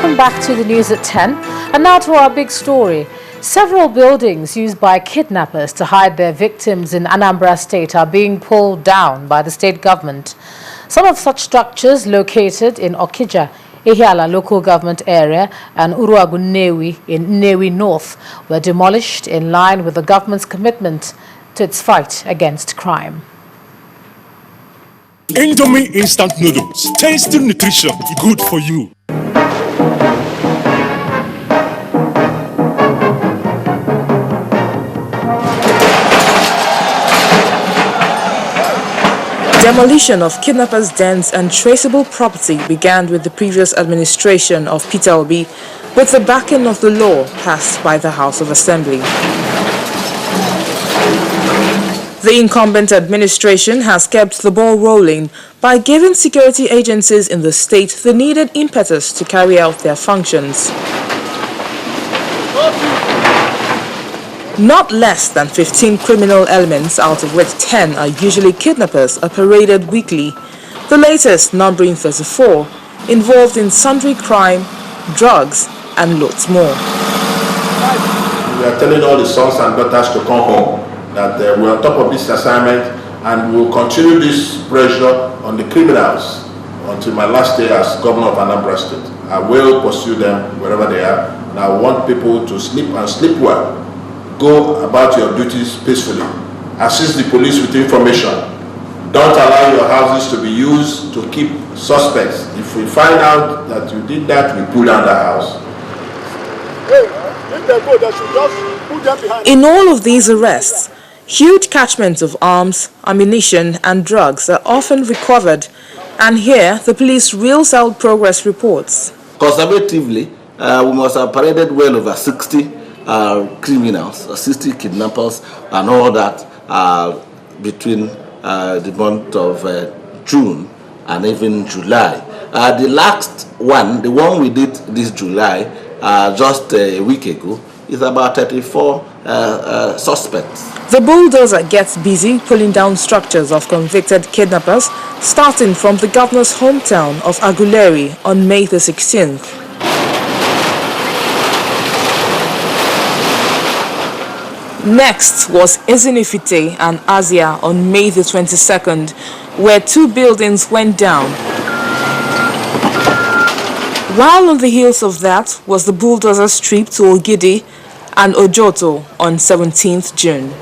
welcome back to the news at 10. And now to our big story. Several buildings used by kidnappers to hide their victims in Anambra State are being pulled down by the state government. Some of such structures located in Okija, Ihiala local government area and Uruagu Nnewi in Nnewi North were demolished in line with the government's commitment to its fight against crime. Indomie instant noodles, tasty nutrition, good for you. Demolition of kidnappers' dens and traceable property began with the previous administration of Peter Obi, with the backing of the law passed by the House of Assembly. The incumbent administration has kept the ball rolling by giving security agencies in the state the needed impetus to carry out their functions. Not less than 15 criminal elements, out of which 10 are usually kidnappers, are paraded weekly, the latest numbering 34, involved in sundry crime, drugs, and lots more. We are telling all the sons and daughters to come home, that we're on top of this assignment, and we will continue this pressure on the criminals until my last day as governor of Anambra State. I will pursue them wherever they are, and I want people to sleep and sleep well. Go about your duties peacefully. Assist the police with information. Don't allow your houses to be used to keep suspects. If we find out that you did that, we pull down the house. In all of these arrests, huge catchments of arms, ammunition, and drugs are often recovered, and here the police reels out progress reports. Conservatively, we must have paraded well over 60 criminals, 60 kidnappers, and all that between the month of June and even July. The last one, the one we did this July, just a week ago, is about 34 suspects. The bulldozer gets busy pulling down structures of convicted kidnappers, starting from the governor's hometown of Aguleri on May the 16th. Next was Ezinifite and Asia on May the 22nd, where 2 buildings went down. While on the heels of that was the bulldozer's trip to Ogidi and Ojoto on 17th June.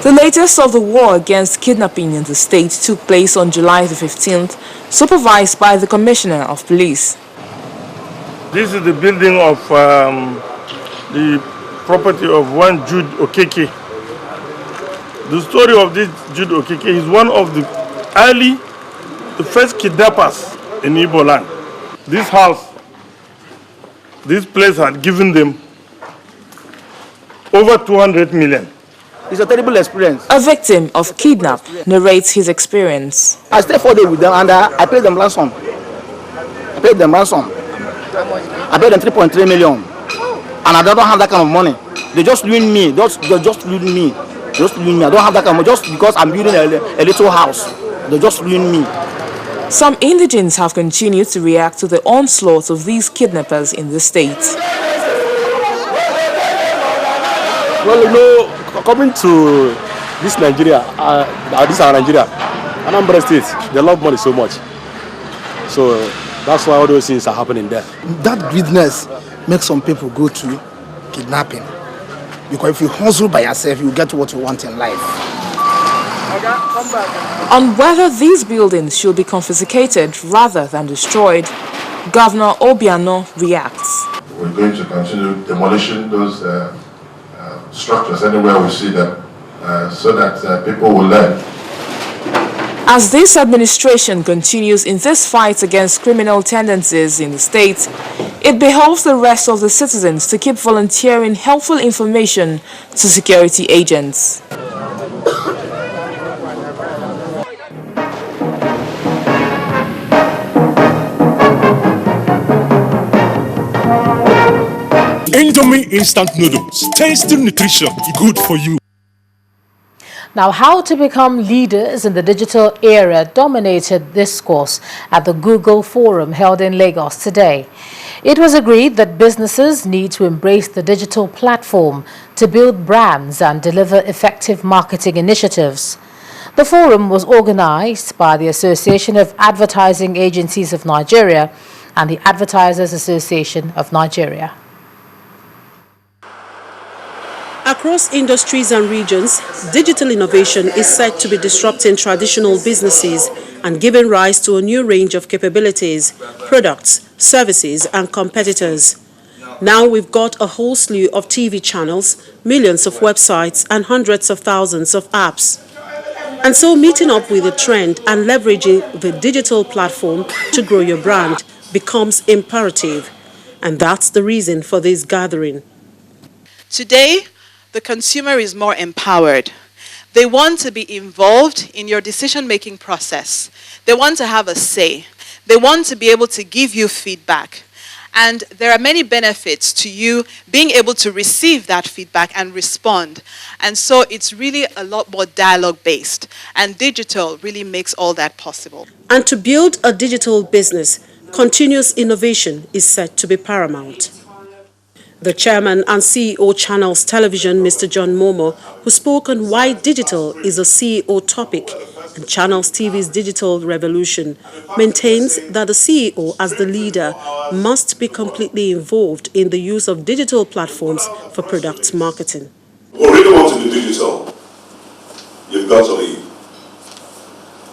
The latest of the war against kidnapping in the state took place on July the 15th, supervised by the Commissioner of Police. This is the building of the property of one Jude Okeke. The story of this Jude Okeke is one of the first kidnappers in Igbo land. This house, this place had given them over 200 million. It's a terrible experience. A victim of kidnap narrates his experience. I stayed 4 days with them and I paid them ransom. I paid them 3.3 million. And I don't have that kind of money. They just ruin me. They just ruin me. I don't have that kind of money just because I'm building a little house. They just ruin me. Some indigents have continued to react to the onslaught of these kidnappers in the state. Well, you know, coming to this Nigeria, this our Nigeria, Anambra State, they love money so much. So that's why all those things are happening there. That greediness makes some people go to kidnapping. Because if you hustle by yourself, you get what you want in life. On whether these buildings should be confiscated rather than destroyed, Governor Obiano reacts. We're going to continue demolishing those structures anywhere we see them, so that people will learn. As this administration continues in this fight against criminal tendencies in the state, it behoves the rest of the citizens to keep volunteering helpful information to security agents. Indomie instant noodles, tasty nutrition, good for you. Now, how to become leaders in the digital era dominated discourse at the Google Forum held in Lagos today. It was agreed that businesses need to embrace the digital platform to build brands and deliver effective marketing initiatives. The forum was organized by the Association of Advertising Agencies of Nigeria and the Advertisers Association of Nigeria. Across industries and regions, digital innovation is said to be disrupting traditional businesses and giving rise to a new range of capabilities, products, services, and competitors. Now we've got a whole slew of TV channels, millions of websites, and hundreds of thousands of apps. And so meeting up with the trend and leveraging the digital platform to grow your brand becomes imperative. And that's the reason for this gathering. Today, the consumer is more empowered. They want to be involved in your decision-making process. They want to have a say. They want to be able to give you feedback. And there are many benefits to you being able to receive that feedback and respond. And so it's really a lot more dialogue-based. And digital really makes all that possible. And to build a digital business, continuous innovation is said to be paramount. The chairman and CEO Channels Television, Mr. John Momo, who spoke on why digital is a CEO topic and Channels TV's digital revolution, maintains that the CEO as the leader must be completely involved in the use of digital platforms for product marketing. If you really want to be digital, you've got to lead.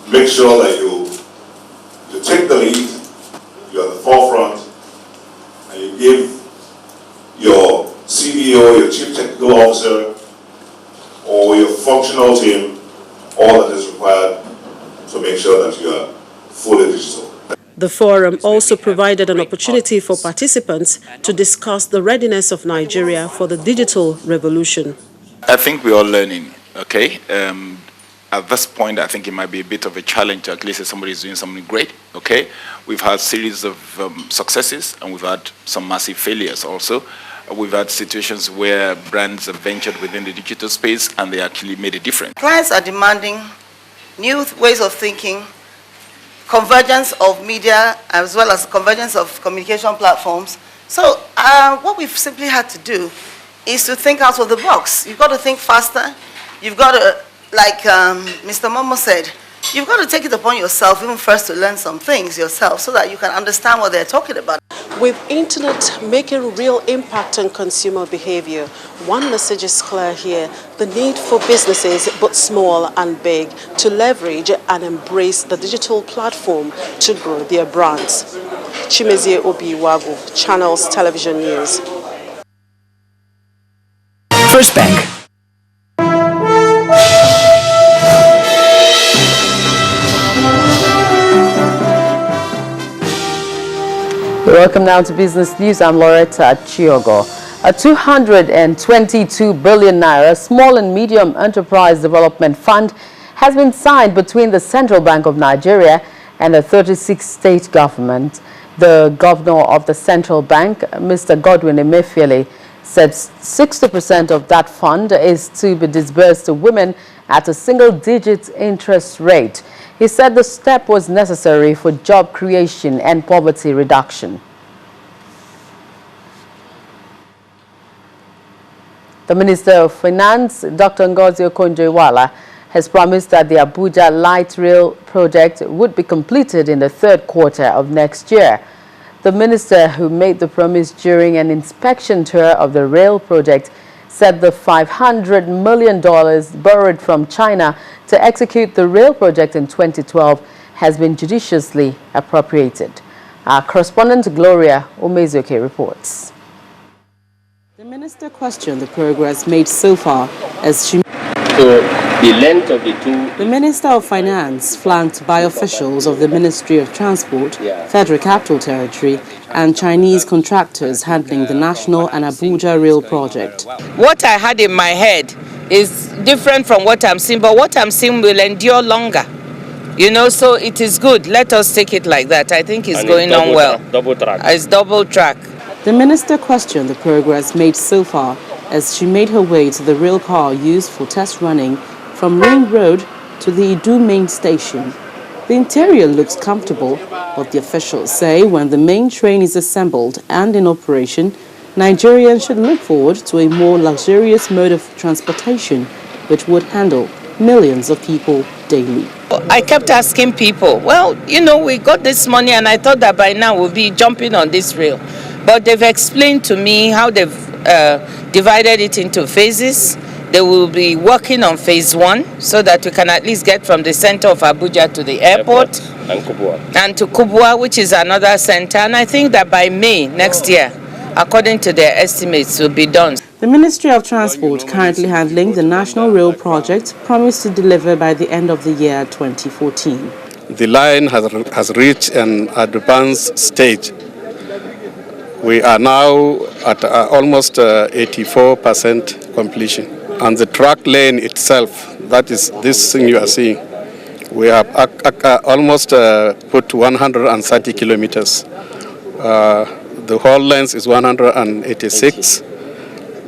Make sure that you take the lead, you're at the forefront, and you give your CDO, your Chief Technical Officer, or your functional team all that is required to make sure that you are fully digital. The forum also provided an opportunity for participants to discuss the readiness of Nigeria for the digital revolution. I think we're all learning, okay? At this point, I think it might be a bit of a challenge, at least if somebody is doing something great, okay? We've had series of successes, and we've had some massive failures also. We've had situations where brands have ventured within the digital space and they actually made a difference. Clients are demanding new ways of thinking, convergence of media, as well as convergence of communication platforms. So what we've simply had to do is to think out of the box. You've got to think faster. You've got to, like Mr. Momo said, you've got to take it upon yourself, even first to learn some things yourself so that you can understand what they're talking about. With internet making real impact on consumer behavior, one message is clear here: the need for businesses, both small and big, to leverage and embrace the digital platform to grow their brands. Chimezie Obiwagu, Channels Television News. First Bank. Welcome now to Business News. I'm Loretta Chiogo. A 222 billion naira small and medium enterprise development fund has been signed between the Central Bank of Nigeria and the 36 state government. The governor of the Central Bank, Mr. Godwin Emefiele, said 60% of that fund is to be disbursed to women at a single-digit interest rate. He said the step was necessary for job creation and poverty reduction. The Minister of Finance, Dr. Ngozi Okonjo-Iweala, has promised that the Abuja light rail project would be completed in the third quarter of next year. The minister, who made the promise during an inspection tour of the rail project, said the $500 million borrowed from China to execute the rail project in 2012 has been judiciously appropriated. Our correspondent Gloria Umezuke reports. The minister questioned the progress made so far as she... So the length of the two... The Minister of Finance, flanked by officials of the Ministry of Transport, Federal Capital Territory, and Chinese contractors handling the National and Abuja Rail project. What I had in my head is different from what I'm seeing, but what I'm seeing will endure longer. You know, so it is good. Let us take it like that. I think it's going on well. Double track. It's double track. The minister questioned the progress made so far as she made her way to the rail car used for test running from Ring Road to the Idu main station. The interior looks comfortable, but the officials say when the main train is assembled and in operation, Nigerians should look forward to a more luxurious mode of transportation, which would handle millions of people daily. I kept asking people, well, you know, we got this money and I thought that by now we'll be jumping on this rail. But they've explained to me how they've divided it into phases. They will be working on phase 1 so that we can at least get from the center of Abuja to the airport. And to Kubwa, which is another center. And I think that by May next year, according to their estimates, will be done. The Ministry of Transport, currently handling the National Rail Project, promised to deliver by the end of the year 2014. The line has reached an advanced stage. We are now at almost 84% completion. And the track lane itself, that is this thing you are seeing, we have almost put 130 kilometers. The whole length is 186.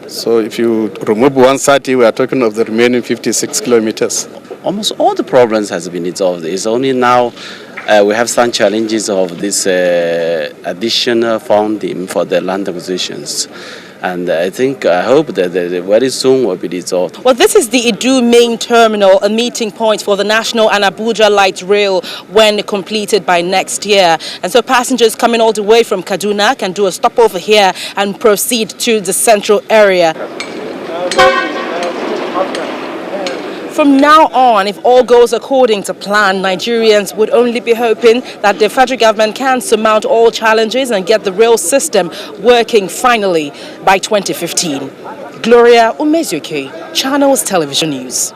So if you remove 130, we are talking of the remaining 56 kilometers. Almost all the problems has been resolved. It's only now we have some challenges of this additional funding for the land acquisitions. And I hope that very soon will be resolved. Well, this is the Idu main terminal, a meeting point for the National and Abuja Light Rail when completed by next year. And so passengers coming all the way from Kaduna can do a stopover here and proceed to the central area. From now on, if all goes according to plan, Nigerians would only be hoping that the federal government can surmount all challenges and get the rail system working finally by 2015. Gloria Umezuke, Channels Television News.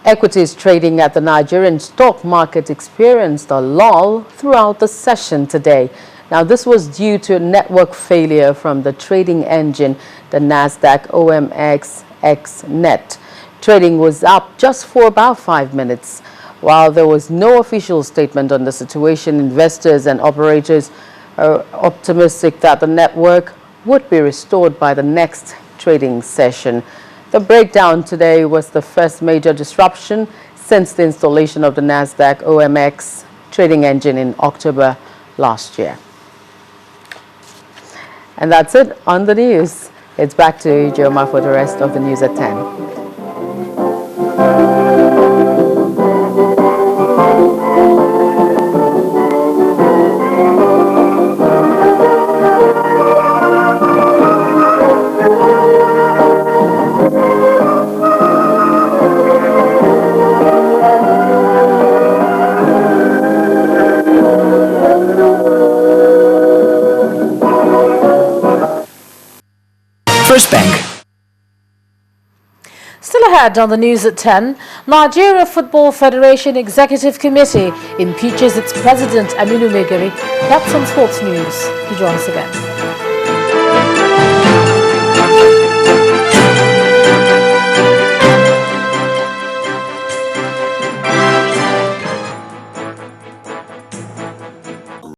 Equities trading at the Nigerian stock market experienced a lull throughout the session today. Now, this was due to a network failure from the trading engine, the Nasdaq OMX X-Net. Trading was up just for about 5 minutes. While there was no official statement on the situation, investors and operators are optimistic that the network would be restored by the next trading session. The breakdown today was the first major disruption since the installation of the Nasdaq OMX trading engine in October last year. And that's it on the news. It's back to Joma for the rest of the news at 10. First Bank. Still ahead on the news at 10, Nigeria Football Federation Executive Committee impeaches its president Aminu Megari. That's on sports news. You join us again.